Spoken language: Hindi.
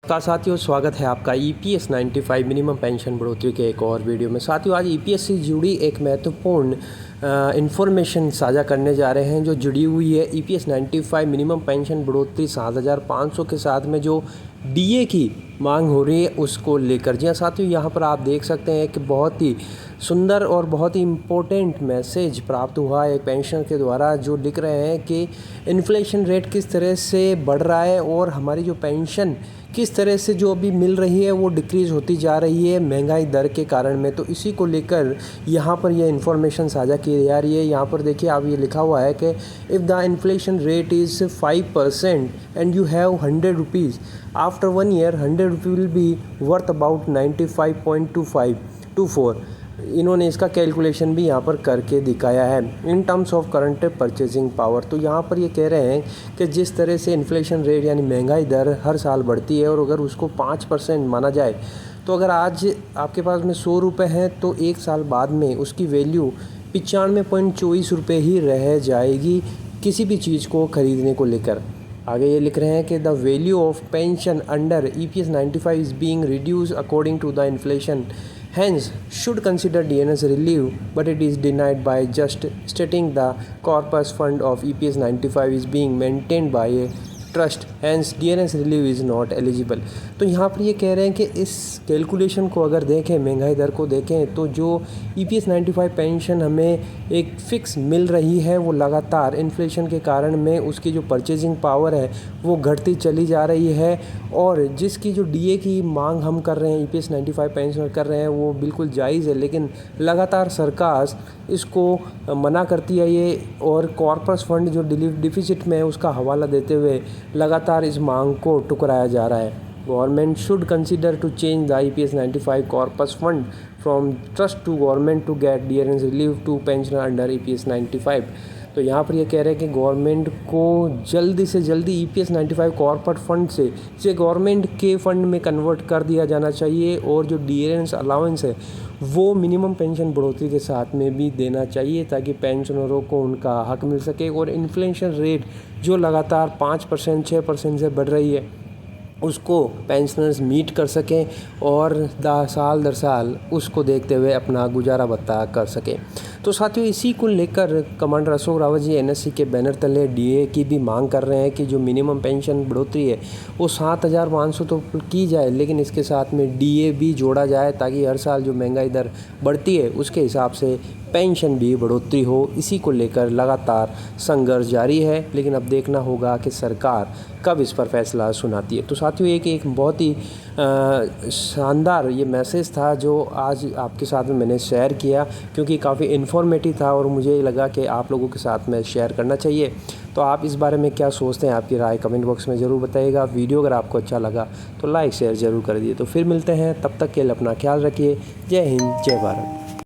का साथियों स्वागत है आपका ईपीएस 95 मिनिमम पेंशन बढ़ोतरी के एक और वीडियो में। साथियों आज ईपीएस से जुड़ी एक महत्वपूर्ण इन्फॉर्मेशन साझा करने जा रहे हैं जो जुड़ी हुई है ईपीएस 95 मिनिमम पेंशन बढ़ोतरी 7,500 के साथ में जो डीए की मांग हो रही है उसको लेकर। जी हाँ साथियों, यहाँ पर आप देख सकते हैं कि बहुत ही सुंदर और बहुत ही इम्पोर्टेंट मैसेज प्राप्त हुआ है एक पेंशनर के द्वारा, जो लिख रहे हैं कि इन्फ्लेशन रेट किस तरह से बढ़ रहा है और हमारी जो पेंशन किस तरह से जो अभी मिल रही है वो डिक्रीज़ होती जा रही है महंगाई दर के कारण में। तो इसी को लेकर यहाँ पर यह इन्फॉर्मेशन साझा की जा रही है। यहाँ पर देखिए आप, ये लिखा हुआ है कि if the inflation rate is 5% and you have 100 rupees, after 1 year 100 rupee will be worth about 95.24। इन्होंने इसका कैलकुलेशन भी यहाँ पर करके दिखाया है in terms of current purchasing power. तो यहाँ पर ये कह रहे हैं कि जिस तरह से इन्फ्लेशन रेट यानी महंगाई दर हर साल बढ़ती है और अगर उसको 5% माना जाए तो अगर आज आपके पास में 100 रुपये हैं तो एक साल बाद में उसकी वैल्यू 95.24 रुपये ही रह जाएगी किसी भी चीज़ को ख़रीदने को लेकर। आगे ये लिख रहे हैं कि the value of pension under EPS 95 is being reduce according to the inflation, hence should consider DNS relief, but it is denied by just stating the corpus fund of EPS 95 is being maintained by a trust, hence DNS relief is not eligible. तो यहाँ पर ये कह रहे हैं कि इस कैलकुलेशन को अगर देखें, महंगाई दर को देखें, तो जो EPS 95 पेंशन हमें एक फ़िक्स मिल रही है वो लगातार इन्फ्लेशन के कारण में उसकी जो परचेजिंग पावर है वो घटती चली जा रही है। और जिसकी जो डीए की मांग हम कर रहे हैं, EPS 95 पेंशन कर रहे हैं, वो बिल्कुल जायज़ है, लेकिन लगातार सरकार इसको मना करती है ये, और कॉर्पस फंड जो डिफिसिट में है उसका हवाला देते हुए लगातार इस मांग को ठुकराया जा रहा है। Government should consider to change the IPS 95 corpus fund from trust to government to get DNS relief to pensioner under EPS 95। तो यहाँ पर ये कह रहे हैं कि गवर्नमेंट को जल्दी से जल्दी EPS 95 कॉर्पोरेट फंड से इसे गवर्नमेंट के फंड में कन्वर्ट कर दिया जाना चाहिए, और जो DNS अलाउंस है वो मिनिमम पेंशन बढ़ोतरी के साथ में भी देना चाहिए ताकि पेंशनरों को उनका हक मिल सके। और इन्फ्लेशन रेट जो लगातार 5% 6% से बढ़ रही है उसको पेंशनर्स मीट कर सकें और साल दर साल उसको देखते हुए अपना गुजारा भत्ता कर सकें। तो साथियों इसी को लेकर कमांडर अशोक रावत जी NSC के बैनर तले डीए की भी मांग कर रहे हैं कि जो मिनिमम पेंशन बढ़ोतरी है वो 7,500 तो की जाए, लेकिन इसके साथ में डीए भी जोड़ा जाए ताकि हर साल जो महंगाई दर बढ़ती है उसके हिसाब से पेंशन भी बढ़ोतरी हो। इसी को लेकर लगातार संघर्ष जारी है, लेकिन अब देखना होगा कि सरकार कब इस पर फैसला सुनाती है। तो साथियों एक बहुत ही शानदार ये मैसेज था जो आज आपके साथ में मैंने शेयर किया, क्योंकि काफ़ी इन्फॉर्मेटिव था और मुझे लगा कि आप लोगों के साथ में शेयर करना चाहिए। तो आप इस बारे में क्या सोचते हैं, आपकी राय कमेंट बॉक्स में ज़रूर बताइएगा। वीडियो अगर आपको अच्छा लगा तो लाइक शेयर ज़रूर कर दिए। तो फिर मिलते हैं, तब तक के लिए अपना ख्याल रखिए। जय हिंद, जय भारत।